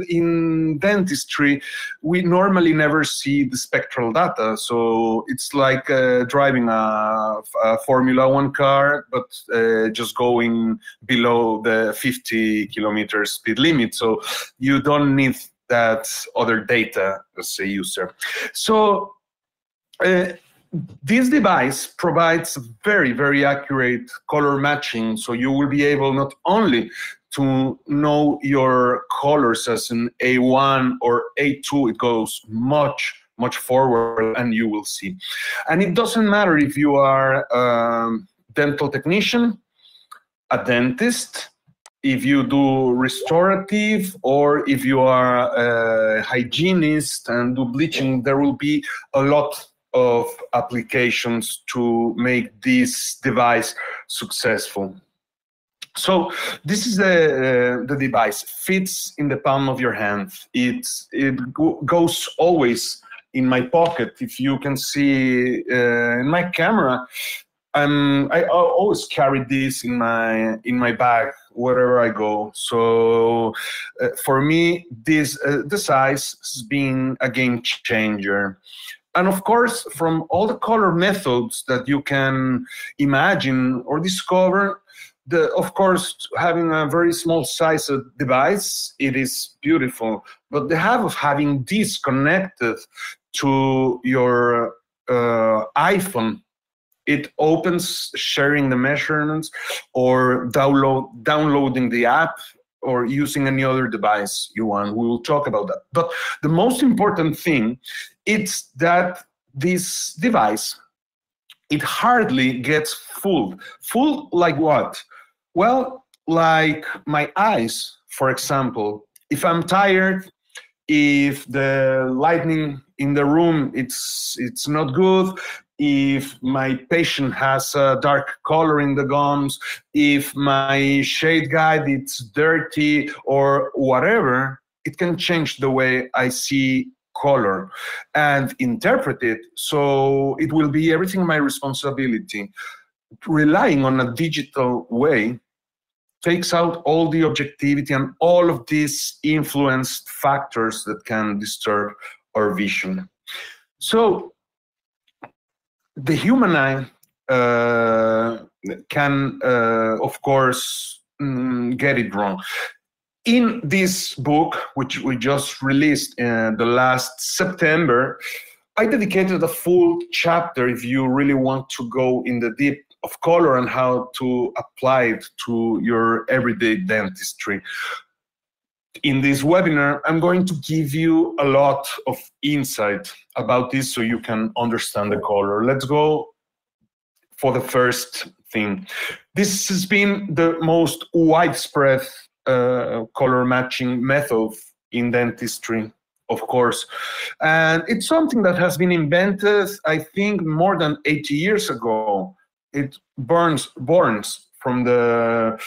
in dentistry, we normally never see the spectral data. So it's like driving a Formula One car, but just going below the 50 kilometer speed limit. So you don't need that other data as a user. So this device provides very, very accurate color matching. So you will be able not only to know your colors as an A1 or A2, it goes much forward, and you will see. And it doesn't matter if you are a dental technician, a dentist, if you do restorative, or if you are a hygienist and do bleaching. There will be a lot of applications to make this device successful. So this is the device. Fits in the palm of your hand. It goes always in my pocket. If you can see in my camera, I always carry this in my bag wherever I go. So for me, this the size has been a game changer. And of course, from all the color methods that you can imagine or discover, of course, having a very small size device, it is beautiful. But the habit of having this connected to your iPhone, it opens sharing the measurements or downloading the app or using any other device you want. We will talk about that. But the most important thing is that this device, it hardly gets full. Full like what? Well, like my eyes, for example. If I'm tired, if the lighting in the room it's not good, if my patient has a dark color in the gums, if my shade guide is dirty or whatever, it can change the way I see color and interpret it. So it will be everything my responsibility. Relying on a digital way takes out all the objectivity and all of these influenced factors that can disturb our vision. So the human eye can, of course, get it wrong. In this book, which we just released in the last September, I dedicated a full chapter, if you really want to go in the deep of color and how to apply it to your everyday dentistry. In this webinar, I'm going to give you a lot of insight about this so you can understand the color. Let's go for the first thing. This has been the most widespread color matching method in dentistry, of course. And it's something that has been invented, I think, more than 80 years ago. It born from the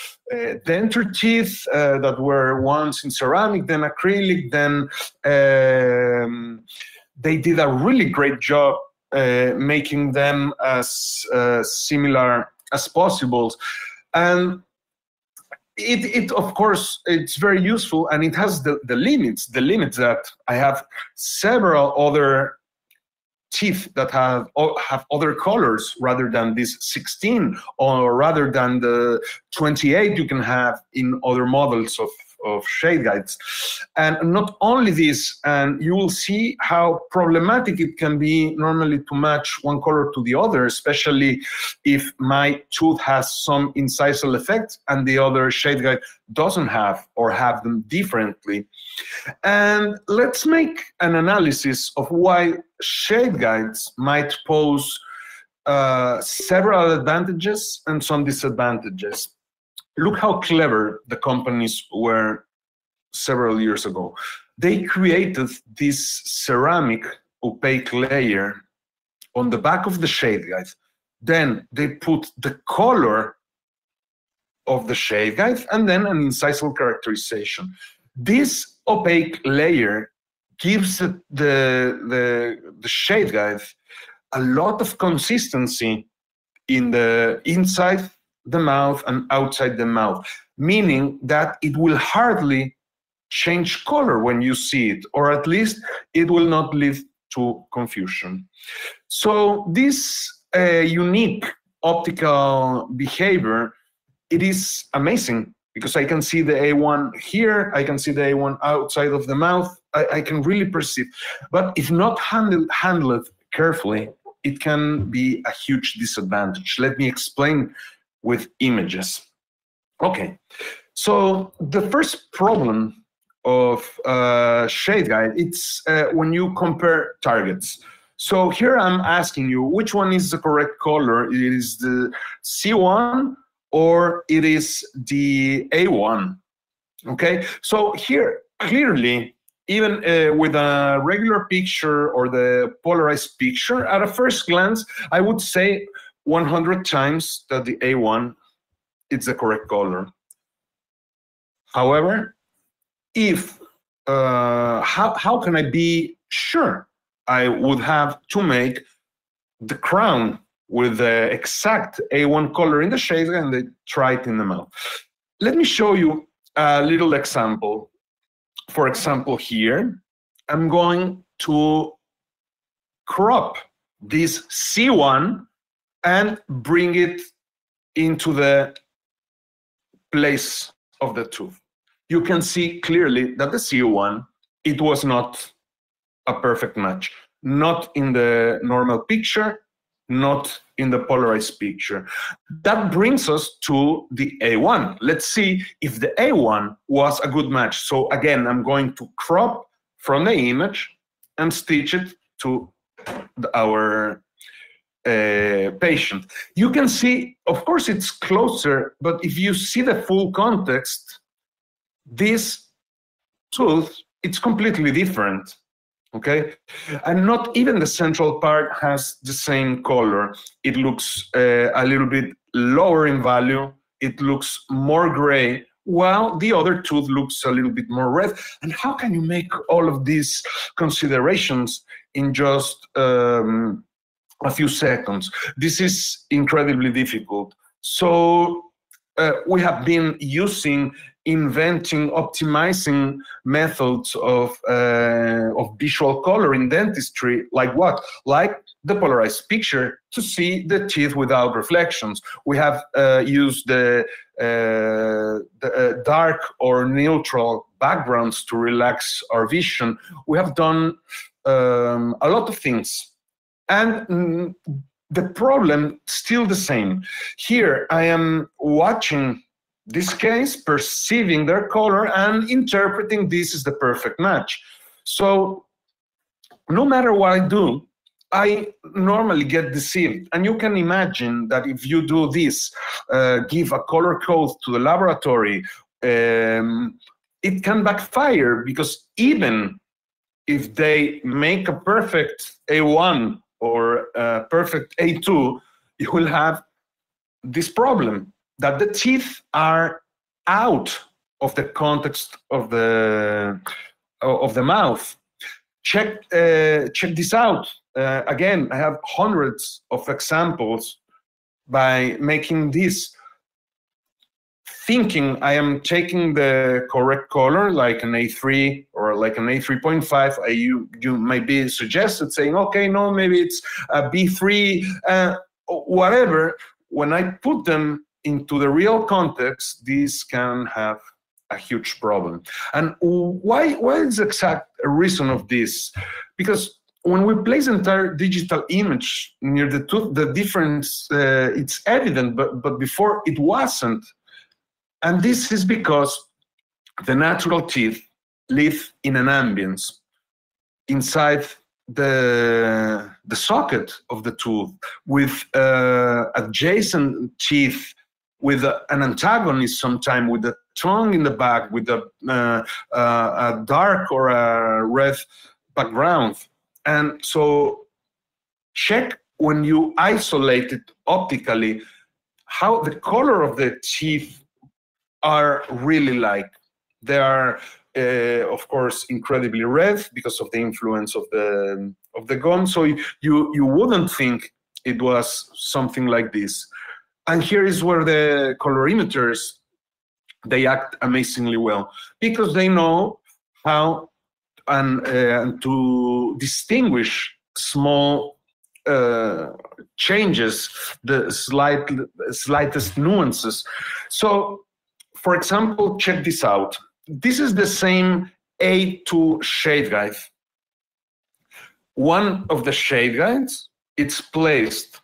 denture teeth that were once in ceramic, then acrylic, then they did a really great job making them as similar as possible. And it of course, it's very useful, and it has the limits that I have several other teeth that have other colors rather than this 16, or rather than the 28 you can have in other models of shade guides. And not only this, and you will see how problematic it can be normally to match one color to the other, especially if my tooth has some incisal effect and the other shade guide doesn't have, or have them differently. And let's make an analysis of why shade guides might pose several advantages and some disadvantages. Look how clever the companies were several years ago. They created this ceramic opaque layer on the back of the shade guide. Then they put the color of the shade guide and then an incisal characterization. This opaque layer gives the shade guide a lot of consistency in the inside the mouth and outside the mouth, meaning that it will hardly change color when you see it, or at least it will not lead to confusion. So this unique optical behavior, it is amazing, because I can see the A1 here, I can see the A1 outside of the mouth, I can really perceive. But if not handled carefully, it can be a huge disadvantage. Let me explain with images. Okay, so the first problem of Shade Guide, it's when you compare targets. So here I'm asking you, which one is the correct color? It is the C1 or it is the A1, okay? So here, clearly, even with a regular picture or the polarized picture, at a first glance, I would say 100 times that the A1 is the correct color. However, if, how can I be sure? I would have to make the crown with the exact A1 color in the shade and then try it in the mouth. Let me show you a little example. For example, here, I'm going to crop this C1 and bring it into the place of the tooth. You can see clearly that the C1, it was not a perfect match. Not in the normal picture, not in the polarized picture. That brings us to the A1. Let's see if the A1 was a good match. So again, I'm going to crop from the image and stitch it to our patient. You can see, of course, it's closer, but if you see the full context, this tooth, it's completely different. Okay, and not even the central part has the same color. It looks a little bit lower in value. It looks more gray, while the other tooth looks a little bit more red. And how can you make all of these considerations in just a few seconds? This is incredibly difficult. So we have been inventing, optimizing methods of visual color in dentistry, like what? Like the polarized picture to see the teeth without reflections. We have used the dark or neutral backgrounds to relax our vision. We have done a lot of things. And the problem still the same. Here I am watching this case, perceiving their color and interpreting this is the perfect match. So no matter what I do, I normally get deceived. And you can imagine that if you do this, give a color code to the laboratory, it can backfire, because even if they make a perfect A1 or a perfect A2, you will have this problem that the teeth are out of the context of the mouth. Check this out. Again, I have hundreds of examples by making this, thinking I am taking the correct color, like an A3 or like an A3.5. You might be suggested saying, okay, no, maybe it's a B3, whatever. When I put them into the real context, this can have a huge problem. And why is the exact reason of this? Because when we place an entire digital image near the tooth, the difference, it's evident, but before it wasn't. And this is because the natural teeth live in an ambience inside the socket of the tooth, with adjacent teeth, with an antagonist sometimes, with the tongue in the back, with a dark or a red background. And so check when you isolate it optically how the color of the teeth are really like. They are, of course, incredibly red because of the influence of the gum. So you wouldn't think it was something like this. And here is where the colorimeters, they act amazingly well, because they know how and to distinguish small changes, the slightest nuances. So, for example, check this out. This is the same A2 shade guide. One of the shade guides, it's placed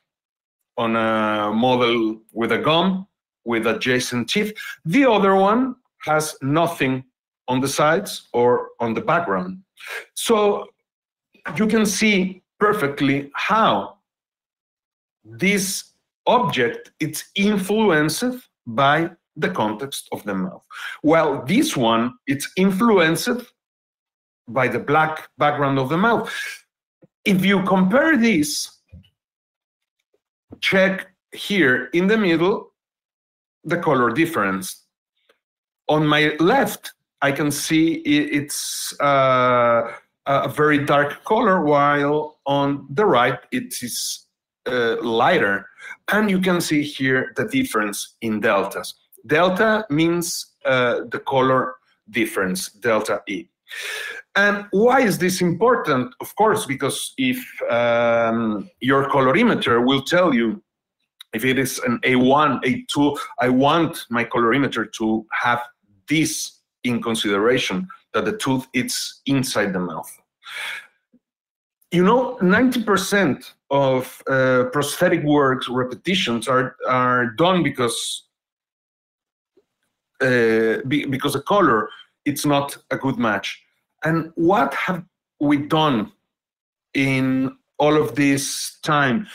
on a model with a gum, with adjacent teeth. The other one has nothing on the sides or on the background. So you can see perfectly how this object is influenced by the context of the mouth. While this one, it's influenced by the black background of the mouth. If you compare this, check here in the middle, the color difference. On my left, I can see it's a very dark color, while on the right, it is lighter. And you can see here the difference in deltas. Delta means the color difference, delta E. And why is this important? Of course, because if your colorimeter will tell you if it is an A1, A2, I want my colorimeter to have this in consideration, that the tooth is inside the mouth. You know, 90% of prosthetic works repetitions are done because the color, it's not a good match. And what have we done in all of this time?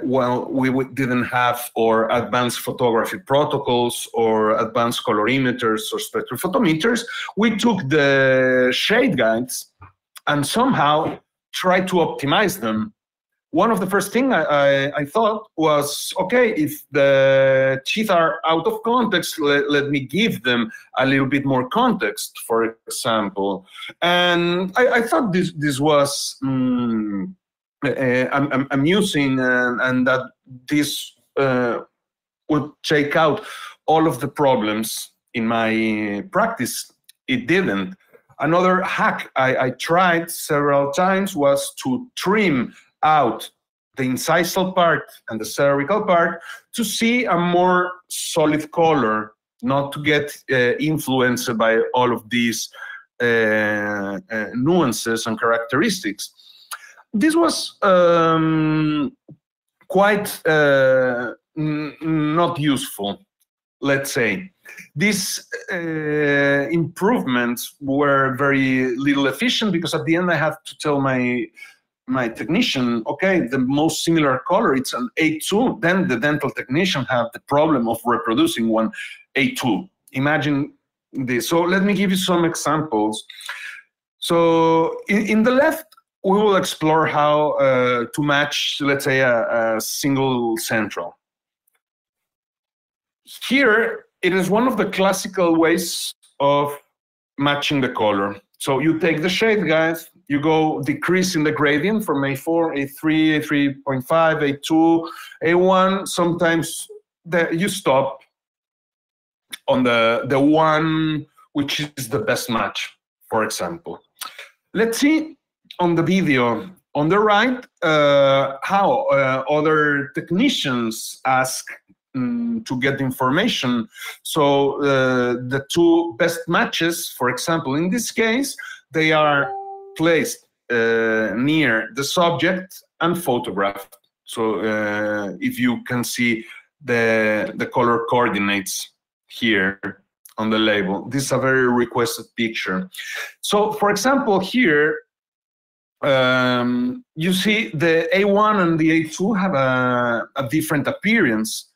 Well, we didn't have or advanced photography protocols or advanced colorimeters or spectrophotometers. We took the shade guides and somehow tried to optimize them. One of the first things I thought was, okay, if the teeth are out of context, let me give them a little bit more context, for example. And I thought this was amusing, and that this would take out all of the problems in my practice. It didn't. Another hack I tried several times was to trim out the incisal part and the cervical part to see a more solid color, not to get influenced by all of these nuances and characteristics. This was quite not useful, let's say. These improvements were very little efficient, because at the end I have to tell my technician, okay, the most similar color, it's an A2. Then the dental technician have the problem of reproducing one A2. Imagine this. So let me give you some examples. So in the left, we will explore how to match, let's say, a single central. Here, it is one of the classical ways of matching the color. So you take the shade guys, you go decreasing the gradient from A4, A3, A3.5, A2, A1. Sometimes you stop on the one which is the best match, for example. Let's see on the video on the right how other technicians ask to get information. So the two best matches, for example, in this case, they are placed near the subject and photographed. So if you can see the color coordinates here on the label, this is a very requested picture. So for example, here you see the A1 and the A2 have a different appearance.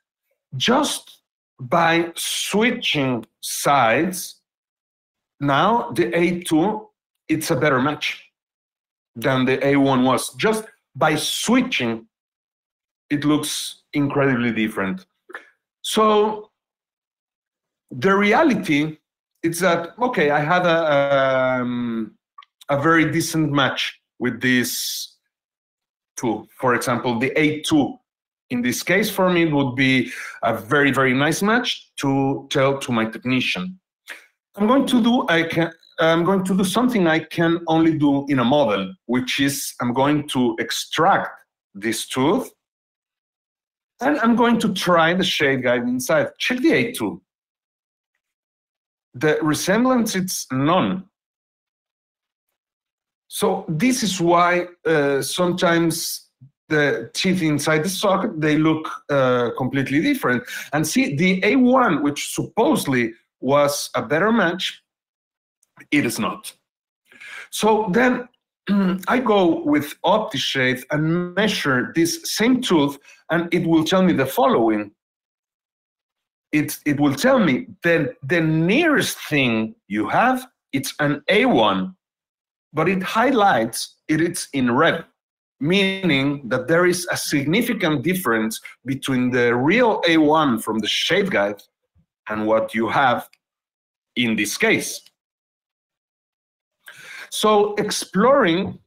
Just by switching sides, now the A2, it's a better match than the A1 was. Just by switching, it looks incredibly different. So the reality is that, okay, I had a very decent match with this two. For example, the A2. In this case, for me, it would be a very, very nice match to tell to my technician. I'm going to do I'm going to do something I can only do in a model, which is I'm going to extract this tooth, and I'm going to try the shade guide inside. Check the A2. The resemblance, it's none. So this is why sometimes the teeth inside the socket, they look completely different. And see, the A1, which supposedly was a better match, it is not. So then I go with OptiShade and measure this same tooth, and it will tell me the following. It will tell me that the nearest thing you have, it's an A1, but it highlights it's in red, meaning that there is a significant difference between the real A1 from the shade guide and what you have in this case. So exploring,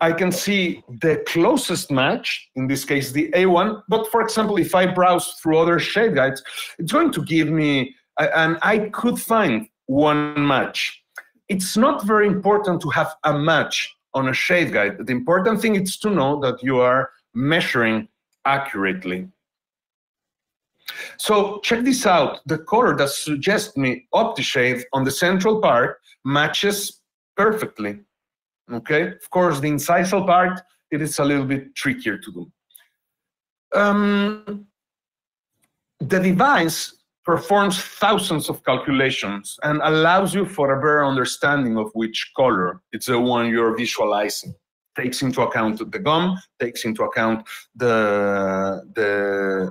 I can see the closest match, in this case the A1, but for example, if I browse through other shade guides, it's going to give me, and I could find one match. It's not very important to have a match on a shade guide. The important thing is to know that you are measuring accurately. So check this out. The color that suggests me OptiShade on the central part matches perfectly. Okay, of course, the incisal part, it is a little bit trickier to do. The device performs thousands of calculations and allows you for a better understanding of which color it's the one you're visualizing. Takes into account the gum, takes into account the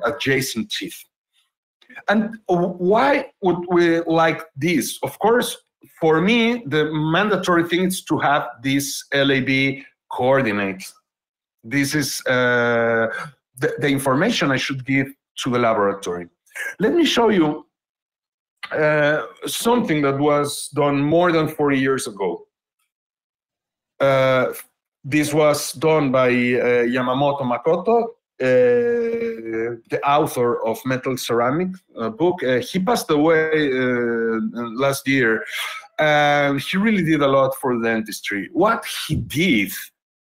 adjacent teeth. And why would we like this? Of course, for me, the mandatory thing is to have this LAB coordinates. This is the information I should give to the laboratory. Let me show you something that was done more than 40 years ago. This was done by Yamamoto Makoto, the author of Metal Ceramic book. He passed away last year, and he really did a lot for dentistry. What he did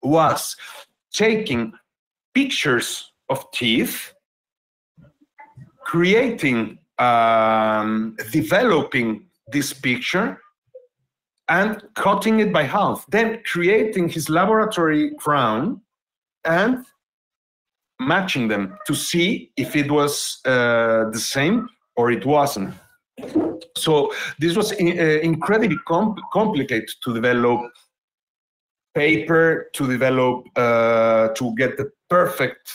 was taking pictures of teeth, creating, developing this picture, and cutting it by half, then creating his laboratory crown and matching them to see if it was the same or it wasn't. So this was incredibly complicated to develop paper, to develop, to get the perfect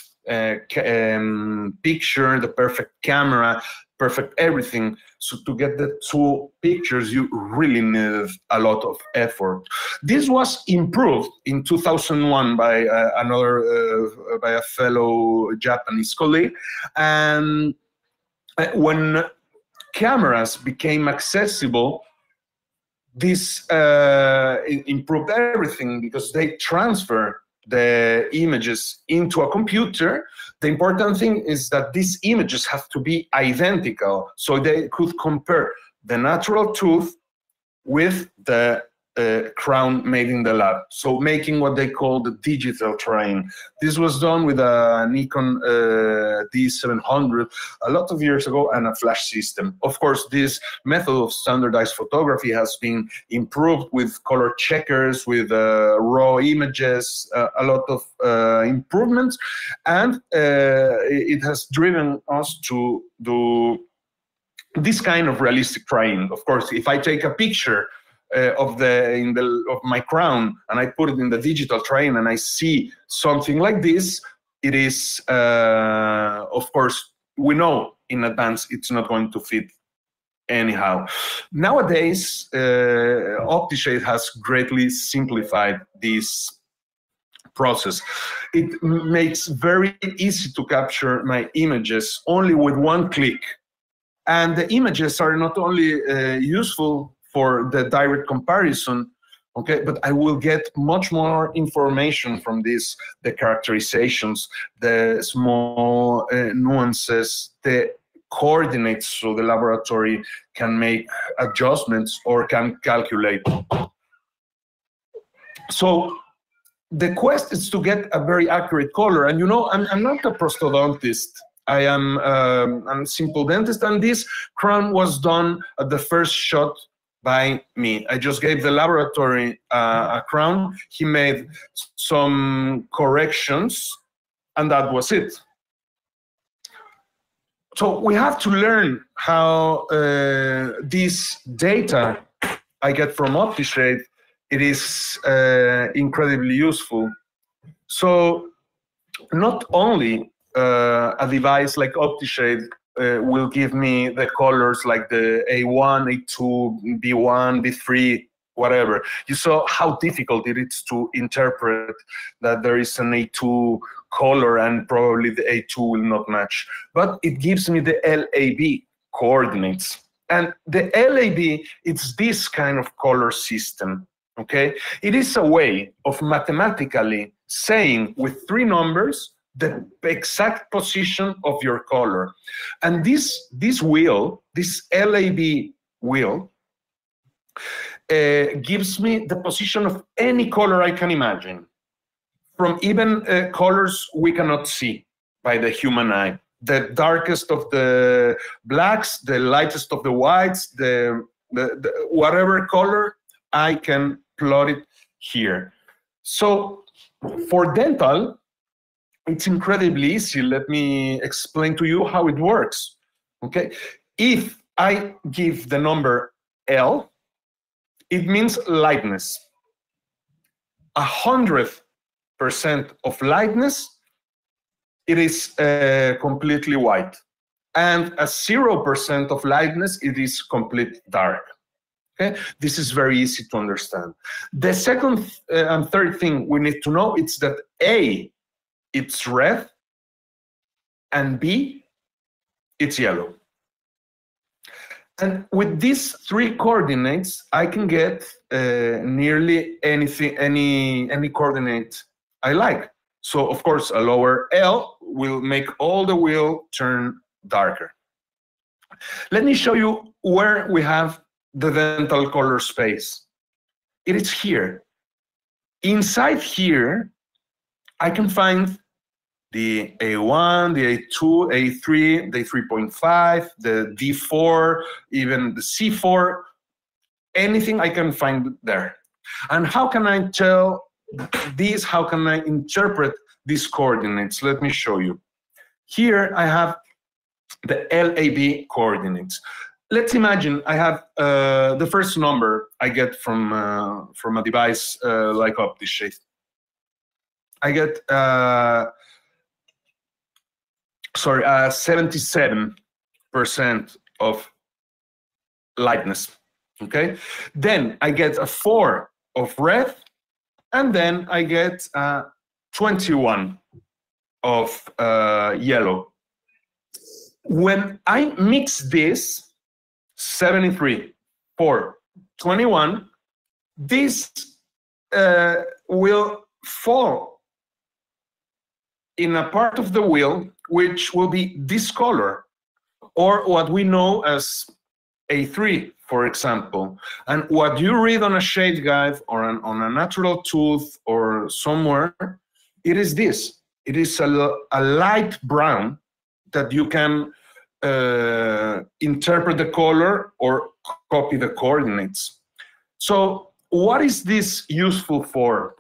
picture, the perfect camera, perfect everything. So to get the two pictures, you really needed a lot of effort. This was improved in 2001 by by a fellow Japanese colleague. And when cameras became accessible, this improved everything because they transfer the images into a computer. The important thing is that these images have to be identical, so they could compare the natural tooth with the crown made in the lab, so making what they call the digital terrain. This was done with a Nikon D700 a lot of years ago and a flash system. Of course, this method of standardized photography has been improved with color checkers, with raw images, a lot of improvements, and it has driven us to do this kind of realistic terrain. Of course, if I take a picture of my crown and I put it in the digital terrain and I see something like this, it is of course, we know in advance it's not going to fit anyhow. Nowadays, OptiShade has greatly simplified this process. It makes very easy to capture my images only with one click, and the images are not only useful for the direct comparison, okay, but I will get much more information from this, the characterizations, the small nuances, the coordinates so the laboratory can make adjustments or can calculate. So the quest is to get a very accurate color. And you know, I'm not a prostodontist. I am I'm a simple dentist, and this crown was done at the first shot by me. I just gave the laboratory a crown. He made some corrections, and that was it. So we have to learn how this data I get from OptiShade, it is incredibly useful. So not only a device like OptiShade will give me the colors like the A1, A2, B1, B3, whatever. You saw how difficult it is to interpret that there is an A2 color and probably the A2 will not match. But it gives me the LAB coordinates. And the LAB, it's this kind of color system, okay? It is a way of mathematically saying with 3 numbers the exact position of your color. And this wheel, this LAB wheel, gives me the position of any color I can imagine, from even colors we cannot see by the human eye. The darkest of the blacks, the lightest of the whites, the whatever color, I can plot it here. So for dental, it's incredibly easy. Let me explain to you how it works, okay? If I give the number L, it means lightness. 100% of lightness, it is completely white. And a 0% of lightness, it is complete dark. Okay? This is very easy to understand. The second and third thing we need to know is that A, it's red, and B, it's yellow. And with these 3 coordinates, I can get nearly anything, any coordinate I like. So of course, a lower L will make all the wheel turn darker. Let me show you where we have the dental color space. It is here. Inside here, I can find the A1, the A2, A3, the 3.5, the D4, even the C4, anything I can find there. And how can I tell these? How can I interpret these coordinates? Let me show you. Here I have the LAB coordinates. Let's imagine I have the first number I get from a device like OptiShade. I get 77% of lightness, okay? Then I get a 4 of red, and then I get 21 of yellow. When I mix this, 73, 4, 21, this will fall in a part of the wheel which will be this color, or what we know as A3, for example. And what you read on a shade guide or on a natural tooth or somewhere, it is this. It is a light brown that you can interpret the color or copy the coordinates. So what is this useful for?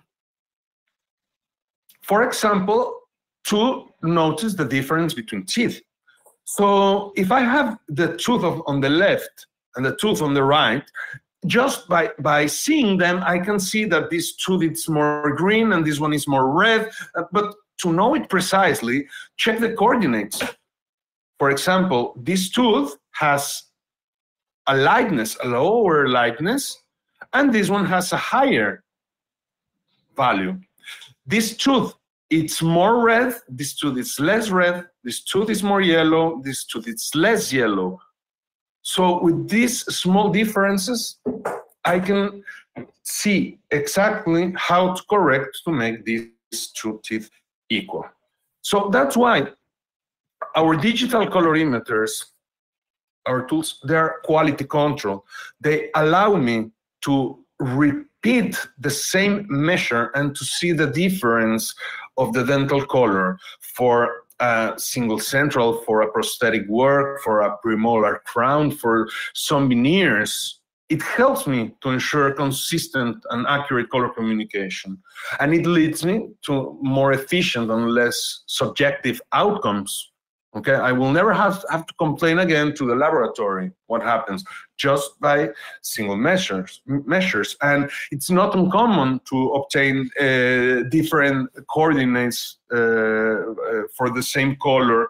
For example, to notice the difference between teeth. So if I have the tooth on the left and the tooth on the right, just by seeing them, I can see that this tooth is more green and this one is more red. But to know it precisely, check the coordinates. For example, this tooth has a lightness, a lower lightness, and this one has a higher value. This tooth, it's more red, this tooth is less red, this tooth is more yellow, this tooth is less yellow. So with these small differences, I can see exactly how to correct to make these 2 teeth equal. So that's why our digital colorimeters our tools, they are quality control. They allow me to repeat the same measure and to see the difference of the dental color for a single central, for a prosthetic work, for a premolar crown, for some veneers. It helps me to ensure consistent and accurate color communication. And it leads me to more efficient and less subjective outcomes. Okay, I will never have to complain again to the laboratory what happens, just by single measures. And it's not uncommon to obtain different coordinates for the same color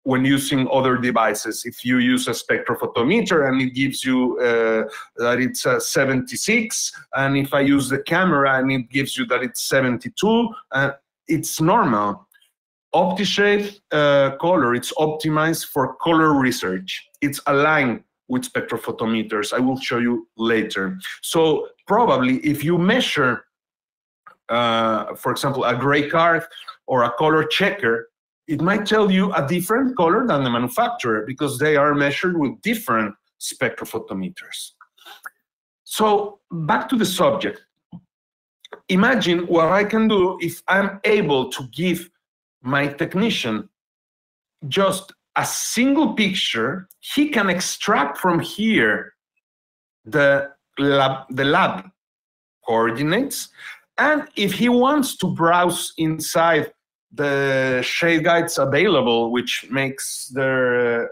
when using other devices. If you use a spectrophotometer and it gives you that it's 76, and if I use the camera and it gives you that it's 72, it's normal. OptiShade color, it's optimized for color research. It's aligned with spectrophotometers. I will show you later. So probably if you measure, for example, a gray card or a color checker, it might tell you a different color than the manufacturer because they are measured with different spectrophotometers. So back to the subject. Imagine what I can do if I'm able to give my technician just a single picture. He can extract from here the lab coordinates, and if he wants to browse inside the shade guides available, which makes their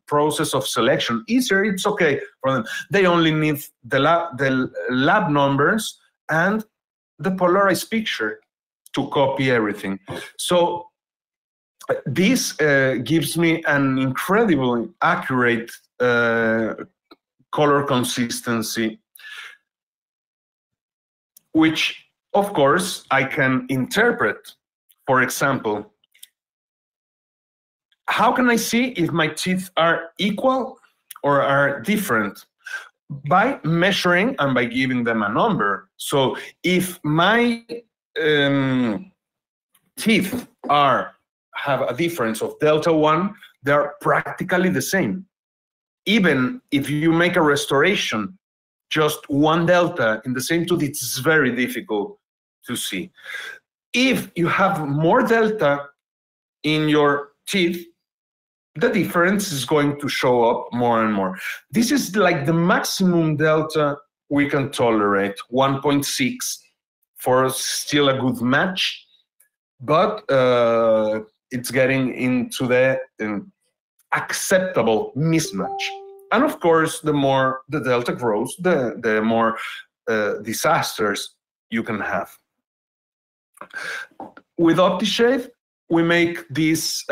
process of selection easier, it's okay for them. They only need the lab numbers and the polarized picture to copy everything. So this gives me an incredibly accurate color consistency, which of course I can interpret. For example, how can I see if my teeth are equal or are different? By measuring and by giving them a number. So if my teeth have a difference of delta-1, they're practically the same. Even if you make a restoration, just one delta in the same tooth, it's very difficult to see. If you have more delta in your teeth, the difference is going to show up more and more. This is like the maximum delta we can tolerate, 1.6 for still a good match, but it's getting into the acceptable mismatch. And of course, the more the delta grows, the more disasters you can have. With OptiShade, we make this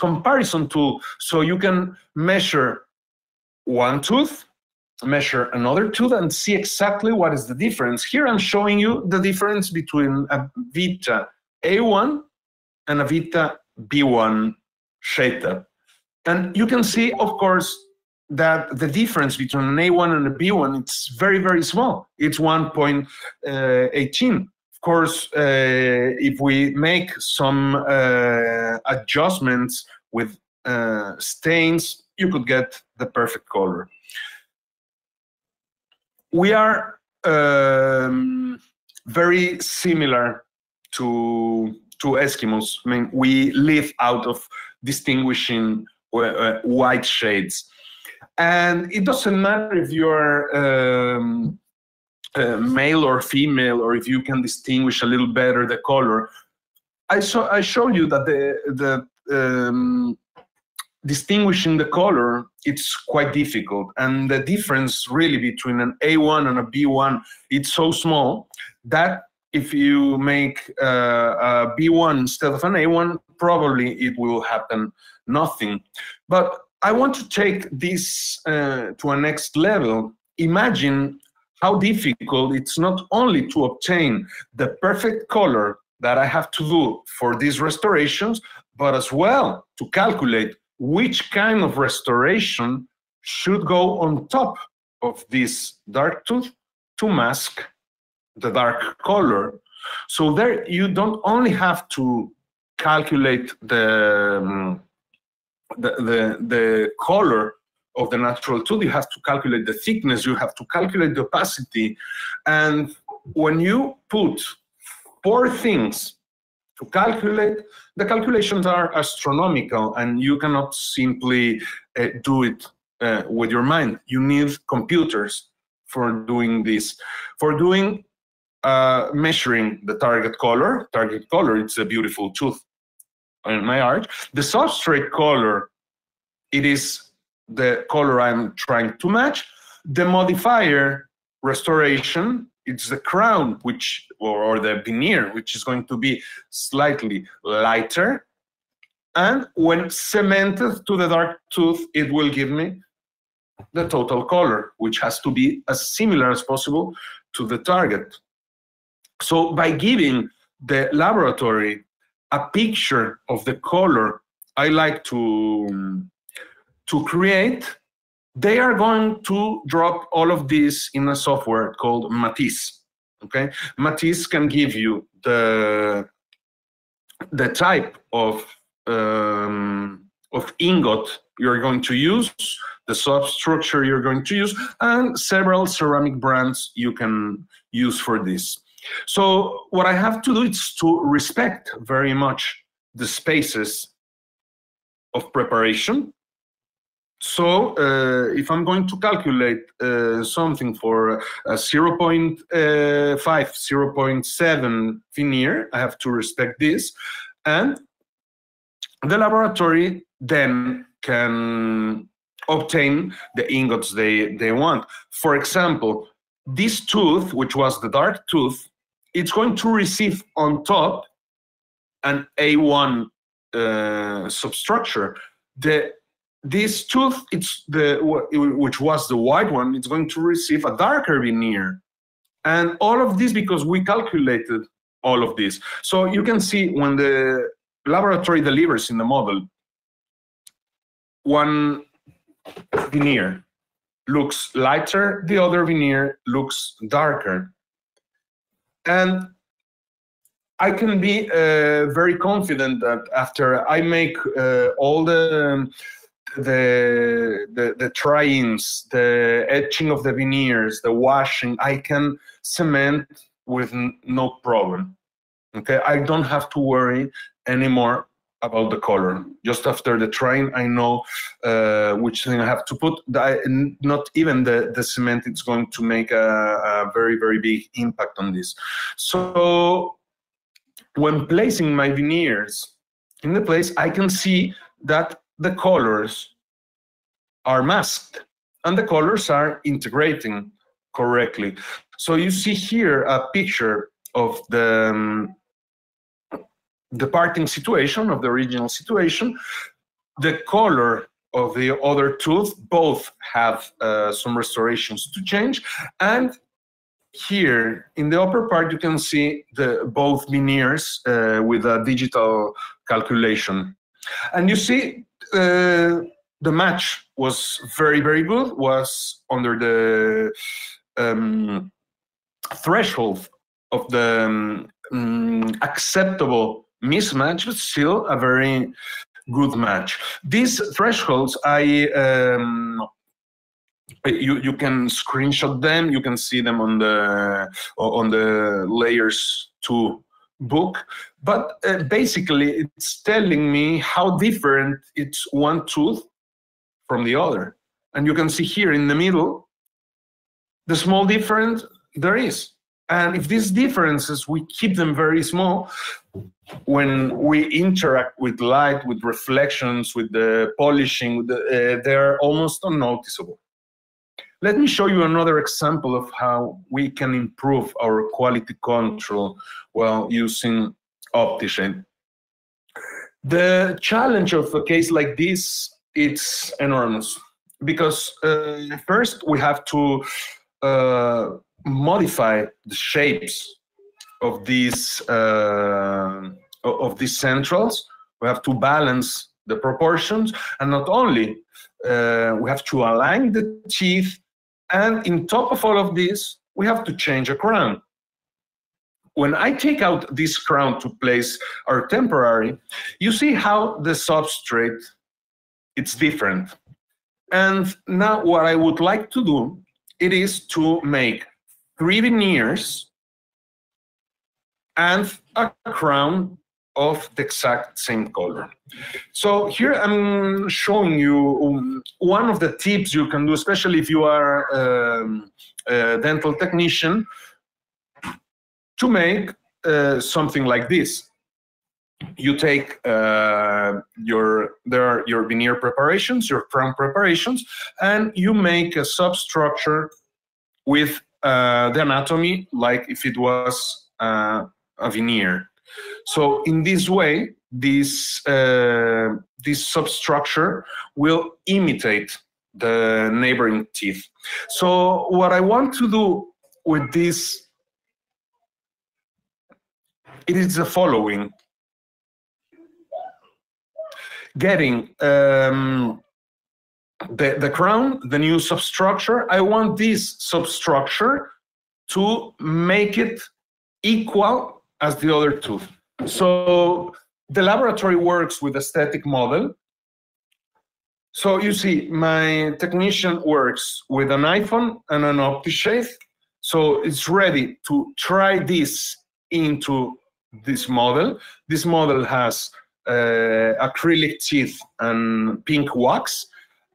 comparison tool, so you can measure one tooth, measure another tooth, and see exactly what is the difference. Here I'm showing you the difference between a Vita A1 and a Vita B1 shade tab. And you can see, of course, that the difference between an A1 and a B1, it's very, very small. It's 1.18. Of course, if we make some adjustments with stains, you could get the perfect color. We are very similar to Eskimos. I mean, we live out of distinguishing white shades. And it doesn't matter if you're male or female, or if you can distinguish a little better the color. I showed you that the distinguishing the color, it's quite difficult. And the difference really between an A1 and a B1, it's so small that if you make a B1 instead of an A1, probably it will happen nothing. But I want to take this to a next level. Imagine how difficult it's not only to obtain the perfect color that I have to do for these restorations, but as well to calculate which kind of restoration should go on top of this dark tooth to mask the dark color. So there you don't only have to calculate the the color of the natural tooth. You have to calculate the thickness, you have to calculate the opacity. And when you put 4 things to calculate, the calculations are astronomical, and you cannot simply do it with your mind. You need computers for doing this, for doing measuring the target color. Target color, it's a beautiful tooth in my art. The substrate color, it is the color I'm trying to match. The modifier, restoration, it's the crown, which or the veneer, which is going to be slightly lighter. And when cemented to the dark tooth, it will give me the total color, which has to be as similar as possible to the target. So by giving the laboratory a picture of the color I like to create, they are going to drop all of this in a software called Matisse. Okay, Matisse can give you the type of ingot you're going to use, the substructure you're going to use, and several ceramic brands you can use for this. So what I have to do is to respect very much the spaces of preparation. So if I'm going to calculate something for a 0.5, 0.7 veneer, I have to respect this. And the laboratory then can obtain the ingots they want. For example, this tooth, which was the dark tooth, it's going to receive on top an A1 substructure. This tooth, which was the white one, it's going to receive a darker veneer. And all of this because we calculated all of this. So you can see when the laboratory delivers in the model, one veneer looks lighter, the other veneer looks darker. And I can be very confident that after I make all the try-ins, the etching of the veneers, the washing, I can cement with no problem. Okay, I don't have to worry anymore about the color. Just after the trying, I know which thing I have to put. Not even the cement, it's going to make a very, very big impact on this. So when placing my veneers in the place, I can see that the colors are masked and the colors are integrating correctly. So you see here a picture of the parting situation, of the original situation. The color of the other tooth, both have some restorations to change. And here in the upper part, you can see both veneers with a digital calculation. And you see the match was very, very good, was under the threshold of the acceptable mismatch, but still a very good match. These thresholds, you can screenshot them. You can see them on the Layers 2 book. But basically, it's telling me how different it's one tooth from the other. And you can see here in the middle the small difference there is. And if these differences, we keep them very small, when we interact with light, with reflections, with the polishing, they're almost unnoticeable. Let me show you another example of how we can improve our quality control while using OptiShade. The challenge of a case like this, it's enormous, because first we have to modify the shapes of these centrals. We have to balance the proportions, and not only we have to align the teeth, and in top of all of this, we have to change a crown. When I take out this crown to place our temporary, you see how the substrate it's different. And now what I would like to do, it is to make 3 veneers and a crown of the exact same color. So here I'm showing you one of the tips you can do, especially if you are a dental technician, to make something like this. You take your veneer preparations, your crown preparations, and you make a substructure with the anatomy like if it was a veneer. So in this way, this substructure will imitate the neighboring teeth. So what I want to do with this, it is the following. Getting the crown, the new substructure, I want this substructure to make it equal as the other tooth. So the laboratory works with a static model. So you see, my technician works with an iPhone and an OptiShade. So it's ready to try this into this model. This model has acrylic teeth and pink wax.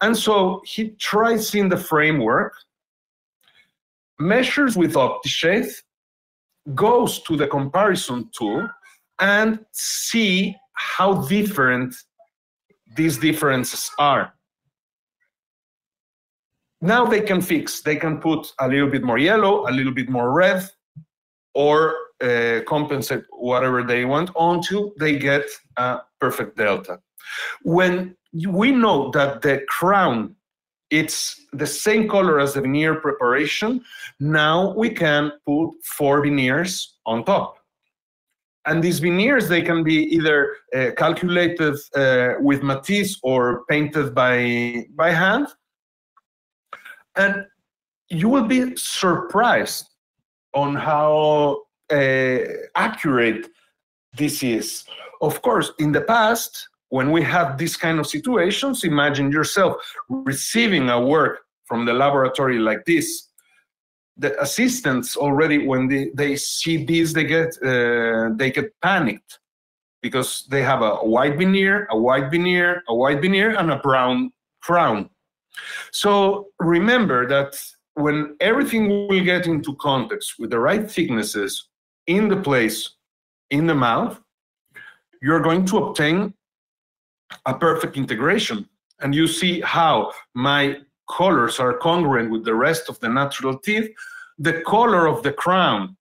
And so he tries in the framework, measures with OptiShade, goes to the comparison tool, and see how different these differences are. Now they can fix, they can put a little bit more yellow, a little bit more red, or compensate whatever they want until they get a perfect delta. When we know that the crown, it's the same color as the veneer preparation, now we can put 4 veneers on top. And these veneers, they can be either calculated with Matisse or painted by hand. And you will be surprised on how accurate this is. Of course, in the past, when we had these kind of situations, imagine yourself receiving a work from the laboratory like this. The assistants already, when they see this, they get panicked because they have a white veneer, a white veneer, a white veneer, and a brown crown. So remember that when everything will get into context with the right thicknesses in the place, in the mouth, you're going to obtain a perfect integration. And you see how my colors are congruent with the rest of the natural teeth. The color of the crown,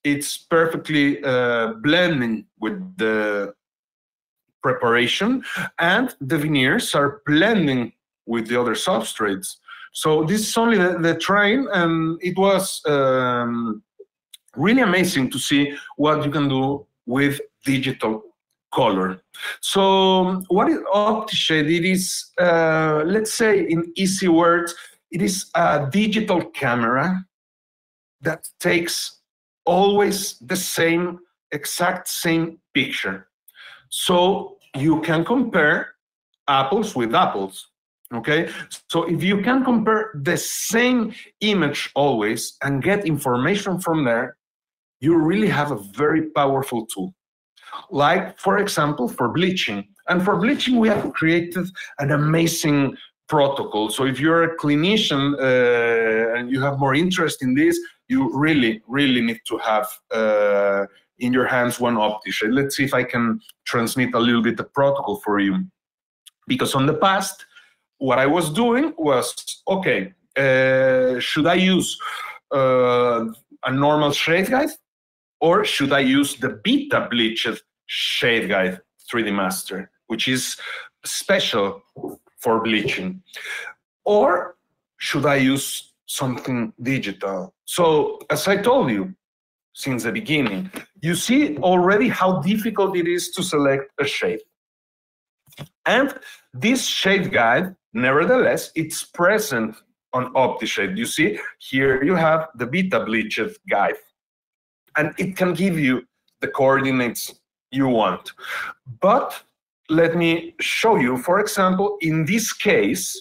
it's perfectly blending with the preparation, and the veneers are blending with the other substrates. So this is only the train, and it was really amazing to see what you can do with digital color. So what is OptiShade? It is, let's say in easy words, it is a digital camera that takes always the same, exact same picture. So you can compare apples with apples, okay? So if you can compare the same image always and get information from there, you really have a very powerful tool. Like, for example, for bleaching. And for bleaching, we have created an amazing protocol. So if you're a clinician and you have more interest in this, you really need to have in your hands one OptiShade. Let's see if I can transmit a little bit the protocol for you. Because on the past, what I was doing was, okay, should I use a normal shade guide, or should I use the Beta Bleached Shade Guide 3D Master, which is special for bleaching? Or should I use something digital? So, as I told you since the beginning, you see already how difficult it is to select a shade. And this shade guide, nevertheless, it's present on OptiShade. You see, here you have the Beta Bleached Guide, and it can give you the coordinates you want. But let me show you. For example, in this case,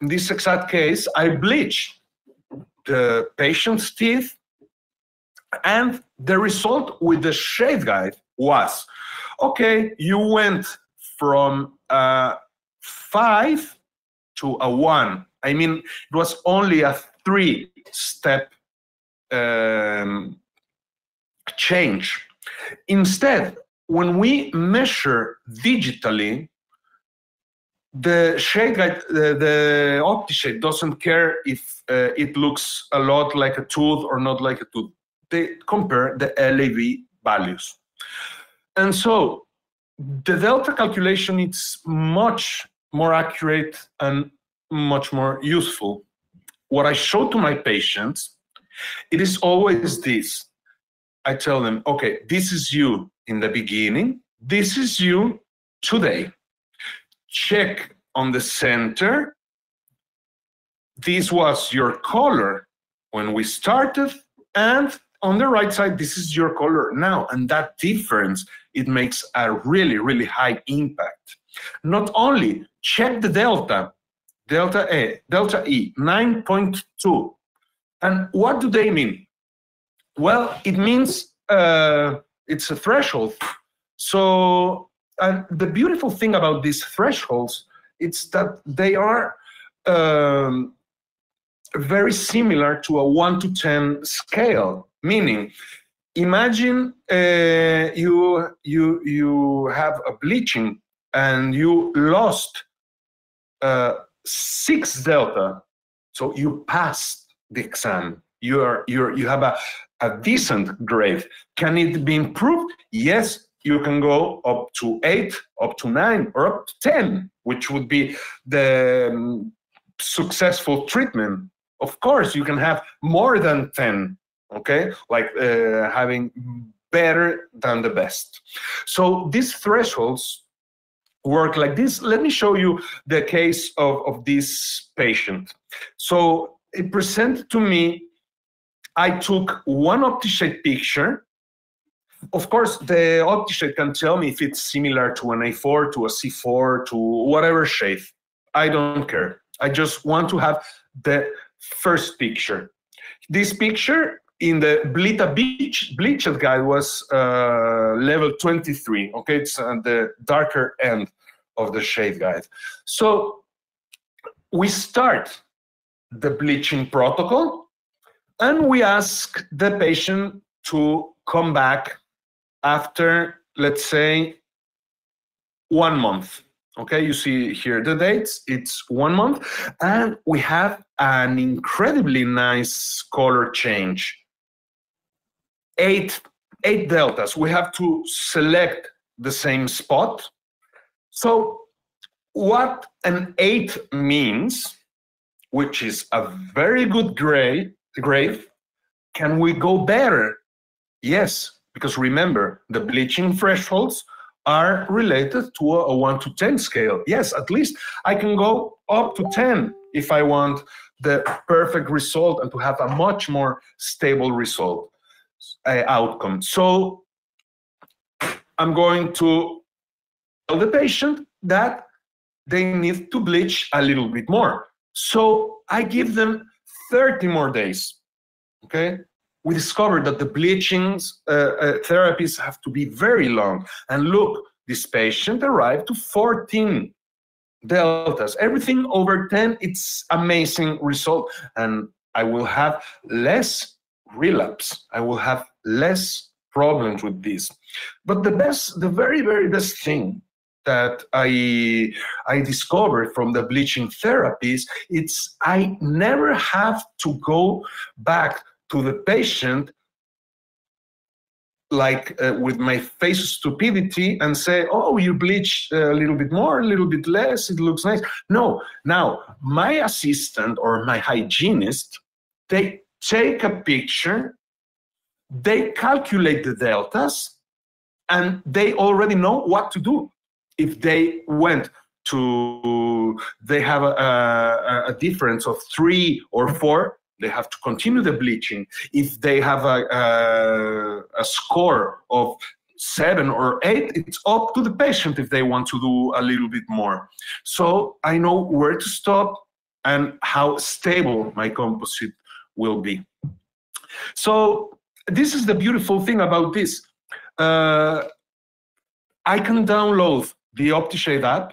in this exact case, I bleached the patient's teeth, and the result with the shade guide was, okay, you went from a 5 to a 1. I mean, it was only a 3-step change. Instead, when we measure digitally, the shade guide, the OptiShade doesn't care if it looks a lot like a tooth or not like a tooth. They compare the LAV values. And so the delta calculation is much more accurate and much more useful. What I show to my patients, it is always this. I tell them, okay, this is you in the beginning, this is you today. Check on the center. This was your color when we started, and on the right side, this is your color now. And that difference, it makes a really, really high impact. Not only check the delta E, 9.2. And what do they mean? Well, it means it's a threshold. So the beautiful thing about these thresholds, it's that they are very similar to a 1 to 10 scale. Meaning, imagine you have a bleaching and you lost 6 delta, so you passed the exam. You have a decent grade. Can it be improved? Yes, you can go up to 8, up to 9, or up to 10, which would be the successful treatment. Of course, you can have more than 10, okay? Like having better than the best. So these thresholds work like this. Let me show you the case of this patient. So it presented to me, I took one OptiShade picture. Of course, the OptiShade can tell me if it's similar to an A4, to a C4, to whatever shade. I don't care. I just want to have the first picture. This picture in the Blita bleached guide was level 23. Okay, it's at the darker end of the shade guide. So we start the bleaching protocol, and we ask the patient to come back after, let's say, 1 month. Okay, you see here the dates, it's 1 month, and we have an incredibly nice color change. 8 deltas. We have to select the same spot. So what an 8 means, which is a very good grade, can we go better? Yes, because remember, the bleaching thresholds are related to a 1 to 10 scale. Yes, at least I can go up to 10 if I want the perfect result and to have a much more stable result outcome. So I'm going to tell the patient that they need to bleach a little bit more. So I give them 30 more days, okay? We discovered that the bleaching therapies have to be very long. And look, this patient arrived to 14 deltas. Everything over 10, it's amazing result. And I will have less relapse. I will have less problems with this. But the very, very best thing that I discovered from the bleaching therapies, it's I never have to go back to the patient like with my face stupidity and say, oh, you bleached a little bit more, a little bit less, it looks nice. No, now my assistant or my hygienist, they take a picture, they calculate the deltas, and they already know what to do. If they went to, they have a difference of 3 or 4, they have to continue the bleaching. If they have a score of 7 or 8, it's up to the patient if they want to do a little bit more. So I know where to stop and how stable my composite will be. So this is the beautiful thing about this. I can download the OptiShade app,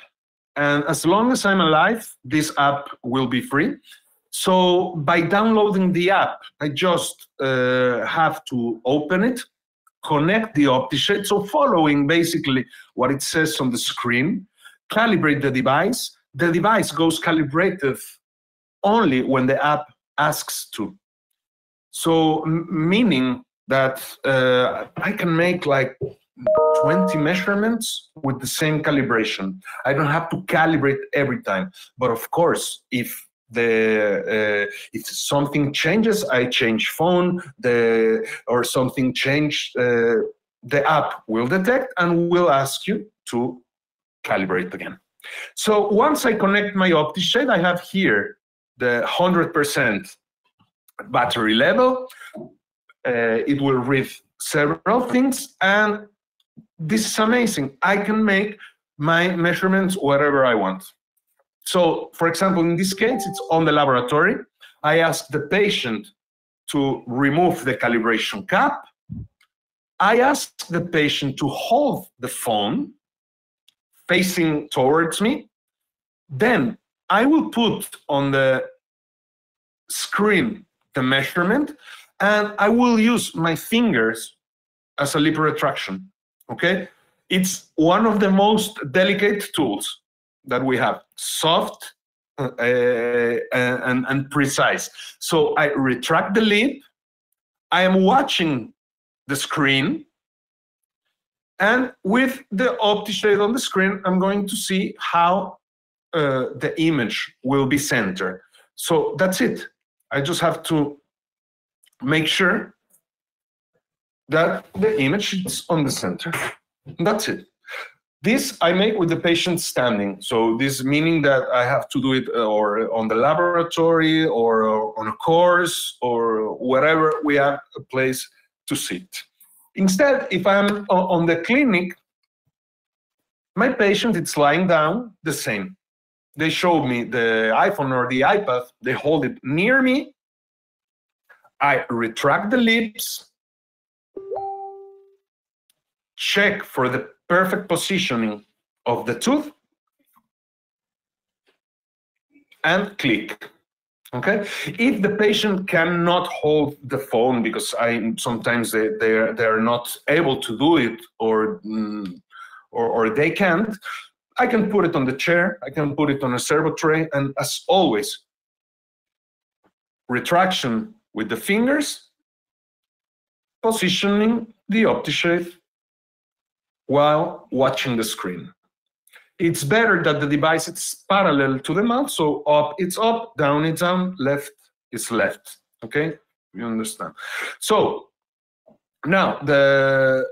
and as long as I'm alive, this app will be free. So by downloading the app, I just have to open it, connect the OptiShade, so following basically what it says on the screen, calibrate the device. The device goes calibrated only when the app asks to. So meaning that I can make like 20 measurements with the same calibration. I don't have to calibrate every time. But of course, if something changes, I change phone, or something changed, the app will detect and will ask you to calibrate again. So once I connect my OptiShade, I have here the 100% battery level. It will read several things, and this is amazing. I can make my measurements wherever I want. So, for example, in this case, it's on the laboratory. I ask the patient to remove the calibration cap. I ask the patient to hold the phone facing towards me. Then I will put on the screen the measurement, and I will use my fingers as a lip retraction, okay? It's one of the most delicate tools that we have, soft and precise. So I retract the lip, I am watching the screen, and with the OptiShade on the screen, I'm going to see how the image will be centered. So that's it. I just have to make sure that the image is on the center. That's it. This I make with the patient standing. So this meaning that I have to do it or on the laboratory or on a course or wherever we have a place to sit. Instead, if I'm on the clinic, my patient is lying down the same. They showed me the iPhone or the iPad. They hold it near me. I retract the lips, check for the perfect positioning of the tooth, and click. Okay. If the patient cannot hold the phone because sometimes they're not able to do it or they can't, I can put it on the chair. I can put it on a servo tray, and as always, retraction with the fingers, positioning the OptiShade while watching the screen. It's better that the device is parallel to the mouth, so up it's up, down it's down, left is left. Okay, you understand? So now the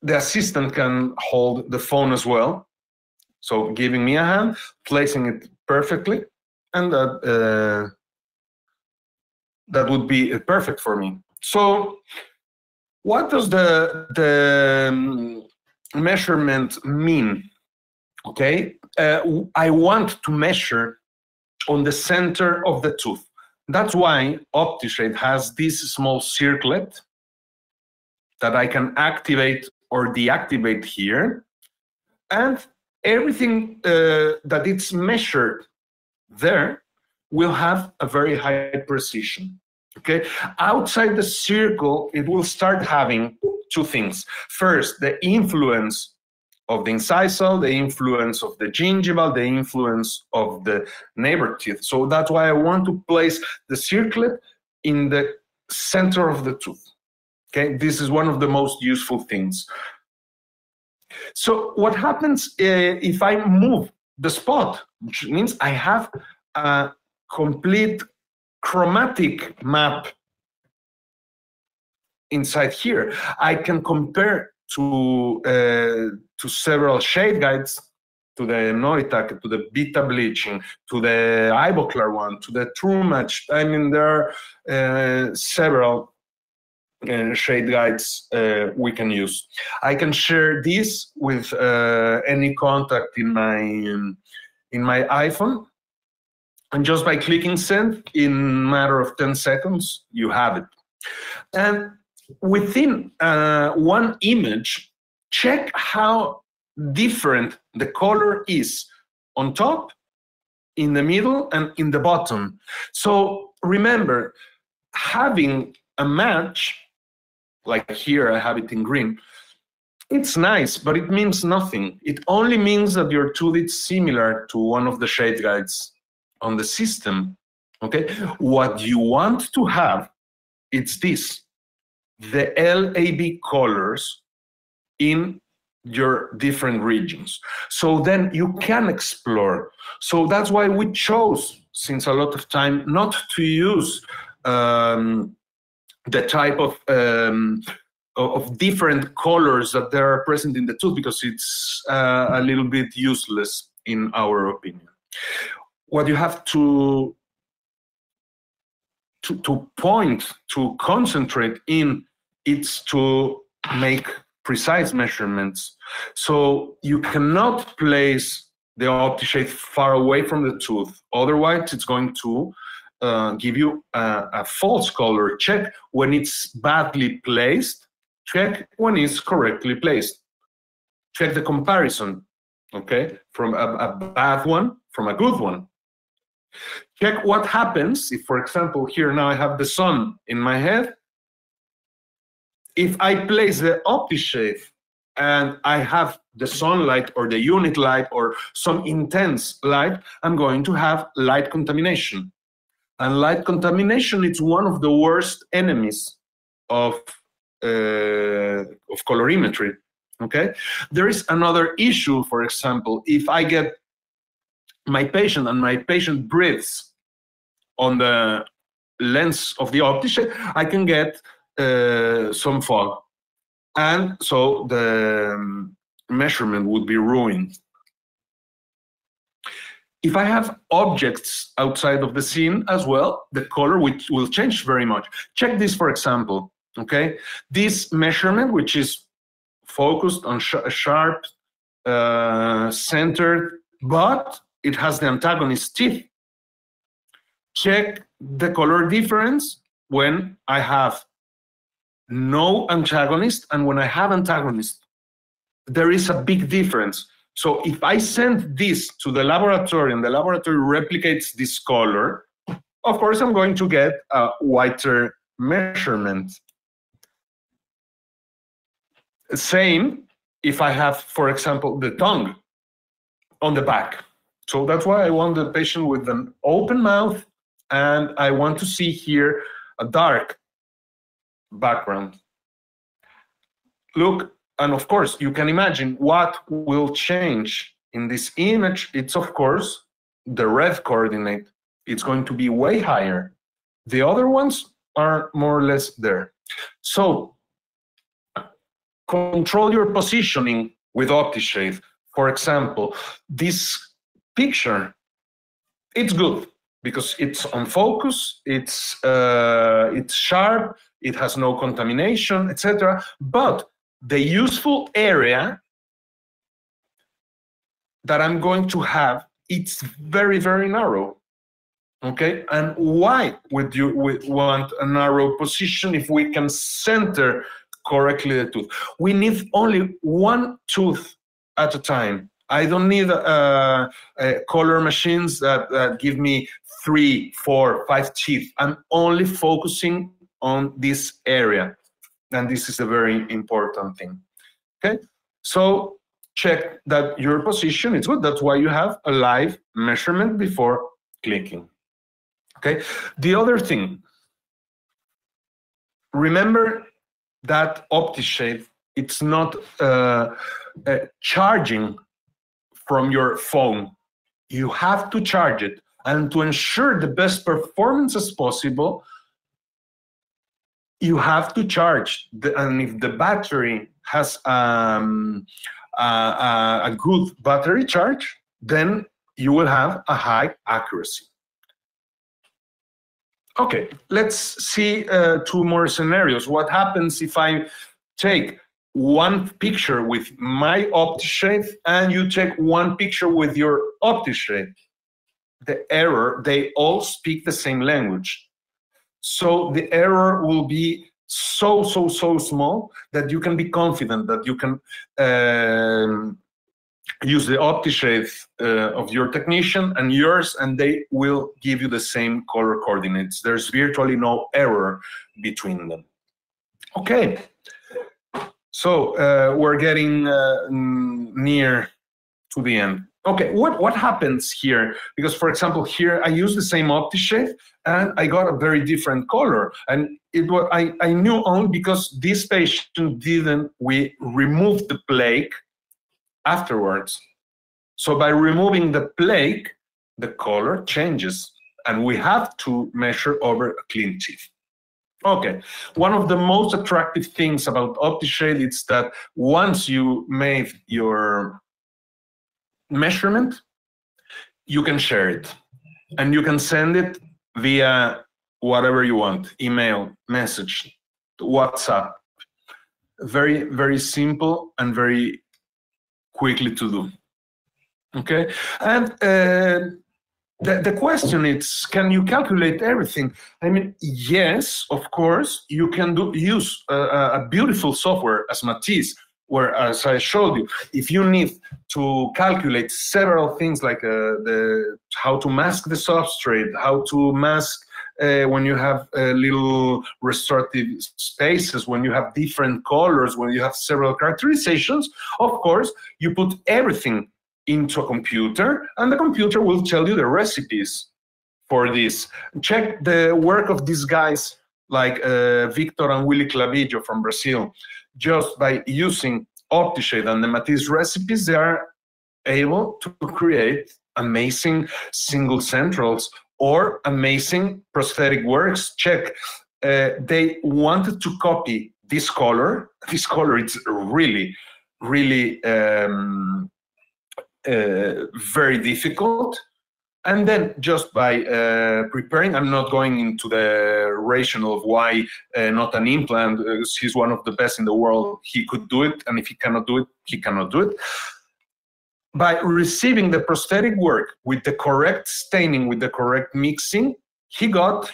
assistant can hold the phone as well. So giving me a hand, placing it perfectly, and that would be perfect for me. So what does the measurement mean? Okay, I want to measure on the center of the tooth. That's why OptiShade has this small circlet that I can activate or deactivate here, and everything that it's measured there will have a very high precision. Okay, outside the circle, it will start having two things. First, the influence of the incisal, the influence of the gingival, the influence of the neighbor teeth. So that's why I want to place the circlet in the center of the tooth. Okay, this is one of the most useful things. So what happens if I move the spot, which means I have a complete chromatic map inside here. I can compare to several shade guides, to the Noritake, to the Beta Bleaching, to the Ivoclar one, to the True Match. I mean, there are several shade guides we can use. I can share this with any contact in my iPhone, and just by clicking send, in a matter of 10 seconds, you have it. And within one image, check how different the color is on top, in the middle, and in the bottom. So remember, having a match, like here I have it in green, it's nice, but it means nothing. It only means that your tool is similar to one of the shade guides on the system, okay? What you want to have, it's this, the LAB colors in your different regions. So then you can explore. So that's why we chose, since a lot of time, not to use the type of different colors that there are present in the tooth, because it's a little bit useless in our opinion. What you have to point, to concentrate in, it's to make precise measurements. So you cannot place the OptiShade far away from the tooth. Otherwise, it's going to give you a false color. Check when it's badly placed. Check when it's correctly placed. Check the comparison, okay, from a bad one from a good one. Check what happens if, for example, here now I have the sun in my head. If I place the OptiShade and I have the sunlight or the unit light or some intense light, I'm going to have light contamination. And light contamination is one of the worst enemies of colorimetry, okay? There is another issue, for example, if I get my patient and my patient breathes on the lens of the OptiShade, I can get some fog, and so the measurement would be ruined. If I have objects outside of the scene as well, the color will change very much. Check this, for example, okay? This measurement, which is focused on sharp, centered, but it has the antagonist teeth. Check the color difference when I have no antagonist and when I have antagonist. There is a big difference. So if I send this to the laboratory and the laboratory replicates this color, of course I'm going to get a whiter measurement. Same if I have, for example, the tongue on the back. So that's why I want the patient with an open mouth, and I want to see here a dark background. Look, and of course, you can imagine what will change in this image. It's, of course, the red coordinate. It's going to be way higher. The other ones are more or less there. So control your positioning with OptiShade. For example, this picture, it's good because it's on focus, it's sharp, it has no contamination, etc. But the useful area that I'm going to have, it's very, very narrow. Okay, and why would you want a narrow position if we can center correctly the tooth? We need only one tooth at a time. I don't need color machines that give me 3, 4, 5 teeth. I'm only focusing on this area. And this is a very important thing. Okay, so check that your position is good. That's why you have a live measurement before clicking. Okay, the other thing, remember that OptiShade, it's not charging from your phone. You have to charge it, and to ensure the best performance as possible, you have to charge. And if the battery has a good battery charge, then you will have a high accuracy. Okay, let's see two more scenarios. What happens if I take one picture with my OptiShade and you take one picture with your OptiShade? The error, they all speak the same language. So the error will be so small that you can be confident that you can use the OptiShade of your technician and yours, and they will give you the same color coordinates. There's virtually no error between them. Okay, so we're getting near to the end. Okay, what happens here? Because, for example, here I use the same OptiShade and I got a very different color. And it was I knew only because this patient didn't, we removed the plaque afterwards. So by removing the plaque, the color changes and we have to measure over a clean teeth. Okay, one of the most attractive things about OptiShade is that once you made your measurement, you can share it and you can send it via whatever you want, email, message, WhatsApp. Very simple and very quickly to do. Okay, and the question is, can you calculate everything? I mean, yes, of course, you can use a beautiful software as Matisse, where, as I showed you, if you need to calculate several things like how to mask the substrate, how to mask when you have little restorative spaces, when you have different colors, when you have several characterizations, of course, you put everything into a computer, and the computer will tell you the recipes for this. Check the work of these guys like Victor and Willy Clavijo from Brazil. Just by using OptiShade and the Matisse recipes, they are able to create amazing single centrals or amazing prosthetic works. Check, they wanted to copy this color. This color, it's really very difficult. And then just by preparing, I'm not going into the rationale of why not an implant. He's one of the best in the world. He could do it, and if he cannot do it, he cannot do it. By receiving the prosthetic work with the correct staining, with the correct mixing, he got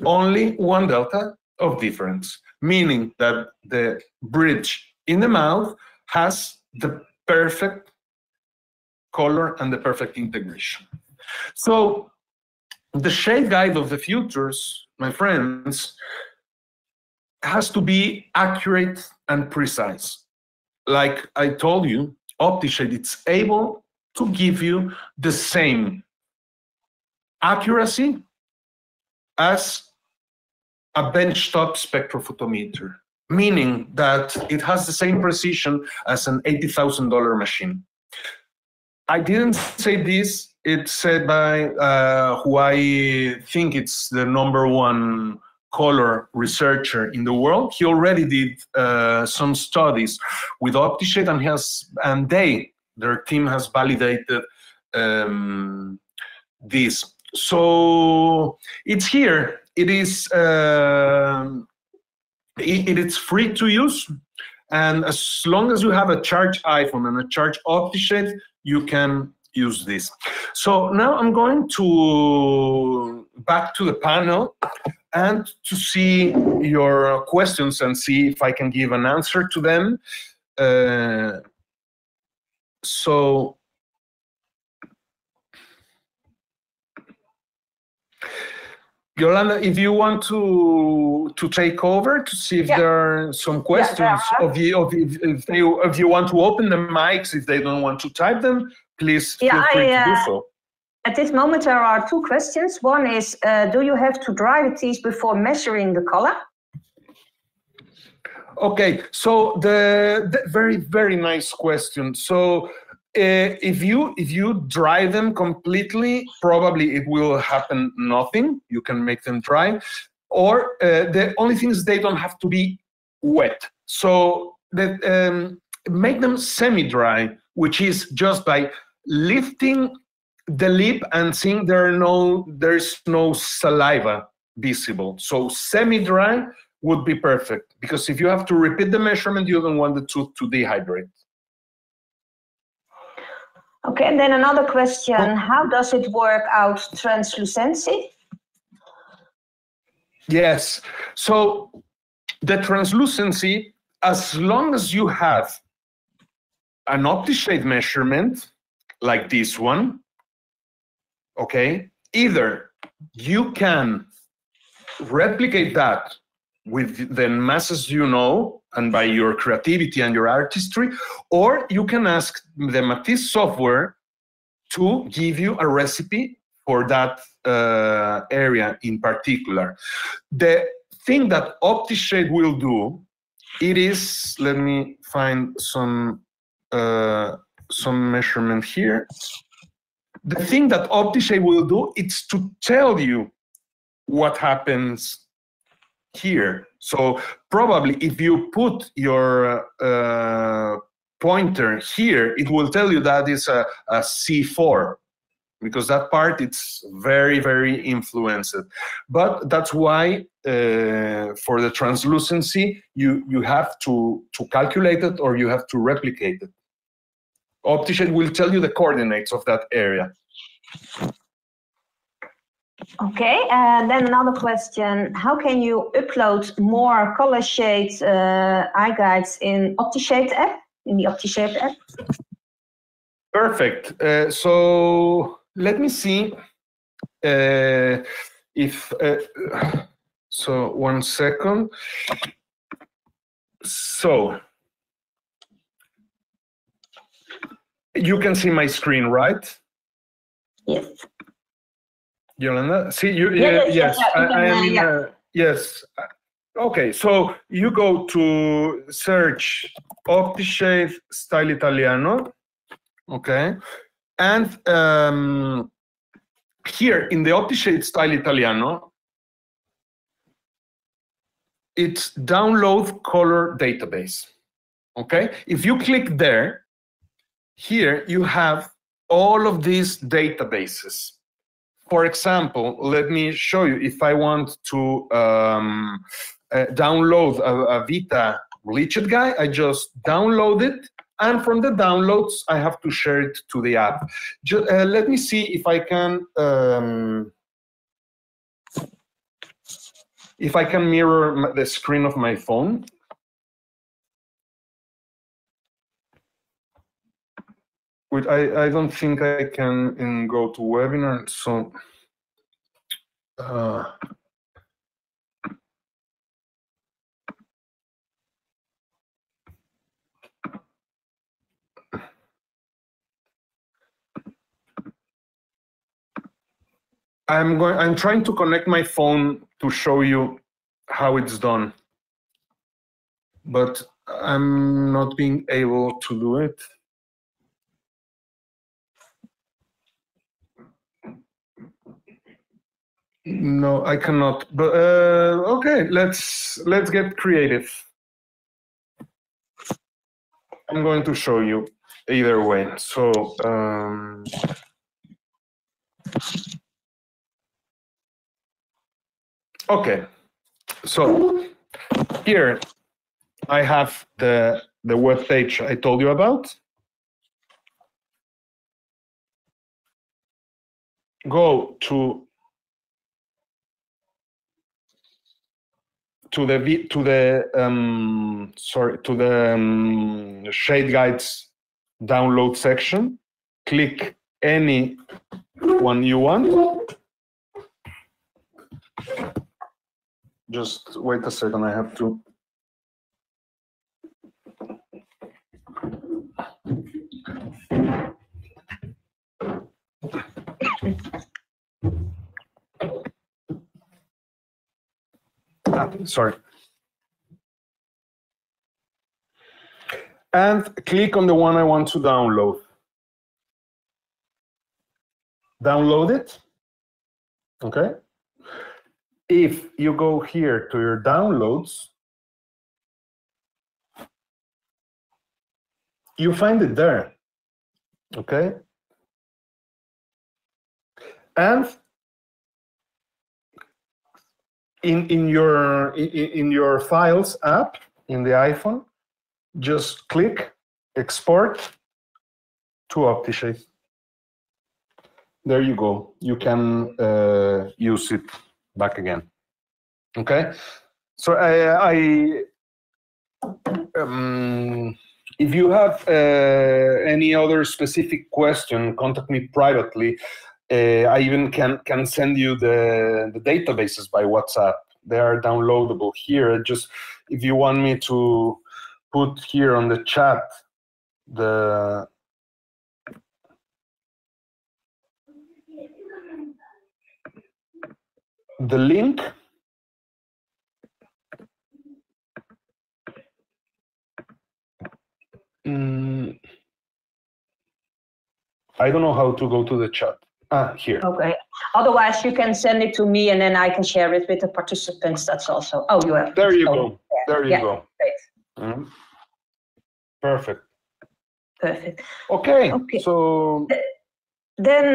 only 1 delta of difference, meaning that the bridge in the mouth has the perfect color and the perfect integration. So the shade guide of the futures, my friends, has to be accurate and precise. Like I told you, OptiShade, it's able to give you the same accuracy as a benchtop spectrophotometer, meaning that it has the same precision as an $80,000 machine. I didn't say this, it's said by who I think it's the #1 color researcher in the world. He already did some studies with OptiShade, and their team has validated this. So it's here. It is it's free to use, and as long as you have a charged iPhone and a charged OptiShade, you can use this. So now I'm going to back to the panel and to see your questions and see if I can give an answer to them. So Yolanda, if you want to take over to see if there are some questions if you want to open the mics, if they don't want to type them, please feel free to do so. At this moment, there are 2 questions. One is, do you have to dry the teeth before measuring the color? Okay, so the very nice question. So if you dry them completely, probably it will happen nothing. You can make them dry, or the only thing is they don't have to be wet. So that make them semi-dry, which is just by lifting the lip and seeing there's no saliva visible. So semi-dry would be perfect, because if you have to repeat the measurement, you don't want the tooth to dehydrate. Okay, and then another question, how does it work out translucency? Yes, so the translucency, as long as you have an OptiShade measurement like this one, okay, either you can replicate that with the masses you know and by your creativity and your artistry, or you can ask the Matisse software to give you a recipe for that area in particular. The thing that OptiShade will do, it is, let me find some measurement here. The thing that OptiShade will do, it's to tell you what happens here. So probably if you put your pointer here, it will tell you that is a C4, because that part it's very, very influenced. But that's why for the translucency, you have to calculate it, or you have to replicate it. OptiShade will tell you the coordinates of that area. Okay, and then another question, how can you upload more color shades eye guides in OptiShade app, in the OptiShade app? Perfect. So let me see if, so 1 second. So you can see my screen, right? Yes. Yolanda, see you? Yes, I am in. Yes. Okay, so you go to search OptiShade Style Italiano. Okay, and here in the OptiShade Style Italiano, it's download color database. Okay, if you click there, here you have all of these databases. For example, let me show you. If I want to download a Vita bleached guy, I just download it, and from the downloads, I have to share it to the app. Let me see if I can mirror the screen of my phone. Which I don't think I can go to webinar, so I'm trying to connect my phone to show you how it's done, but I'm not being able to do it. No, I cannot. But okay, let's get creative. I'm going to show you either way. So okay, so here I have the web page I told you about. Go to the Shade Guides download section. Click any one you want. Just wait a second, I have to. Sorry. And click on the one I want to download. Download it. Okay. If you go here to your downloads, you find it there. Okay. And in your Files app in the iPhone, just click Export to OptiShade. There you go. You can use it back again. Okay. So if you have any other specific question, contact me privately. I even can send you the databases by WhatsApp. They are downloadable here. Just if you want me to put here on the chat the link. I don't know how to go to the chat. Here. Okay. Otherwise, you can send it to me, and then I can share it with the participants. That's also. Oh, you have. There you go. There you go. Great. Perfect. Perfect. Okay. So. Then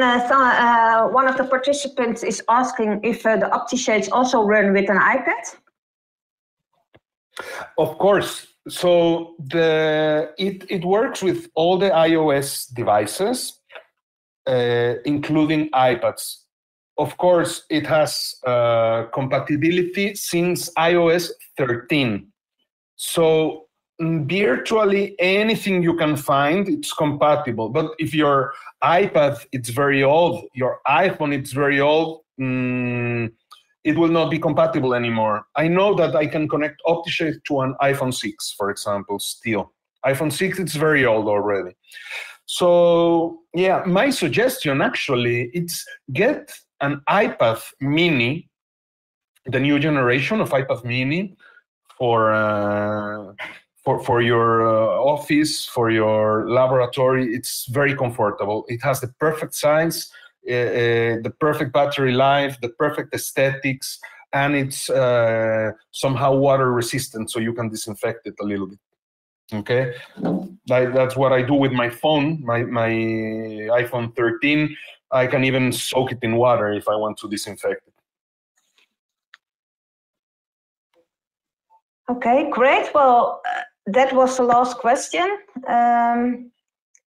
one of the participants is asking if the OptiShades also run with an iPad. Of course. So it works with all the iOS devices, including iPads. Of course, it has compatibility since iOS 13. So virtually anything you can find, it's compatible. But if your iPad it's very old, your iPhone it's very old, it will not be compatible anymore. I know that I can connect OptiShade to an iPhone 6, for example, still. iPhone 6, it's very old already. So yeah, my suggestion actually, it's get an iPad mini, the new generation of iPad mini for your office, for your laboratory. It's very comfortable. It has the perfect size, the perfect battery life, the perfect aesthetics, and it's somehow water resistant, so you can disinfect it a little bit. Okay, that's what I do with my phone, my iPhone 13. I can even soak it in water if I want to disinfect it. Okay, great. Well, that was the last question.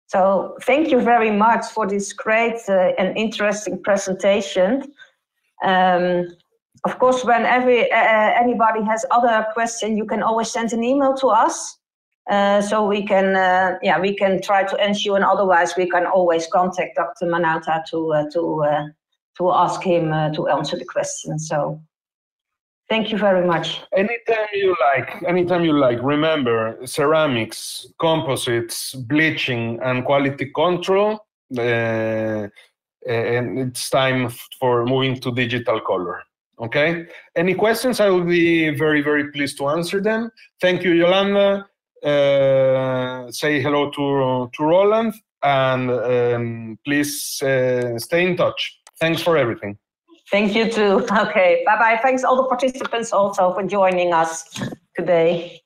So thank you very much for this great and interesting presentation. Of course, whenever anybody has other questions, you can always send an email to us. So we can try to answer you, and otherwise we can always contact Dr. Manauta to ask him to answer the question. So thank you very much. Anytime you like. Remember, ceramics, composites, bleaching, and quality control. And it's time for moving to digital color. Okay. Any questions? I will be very, very pleased to answer them. Thank you, Yolanda. Say hello to Roland, and please stay in touch. Thanks for everything. Thank you too. Okay, bye-bye. Thanks all the participants also for joining us today.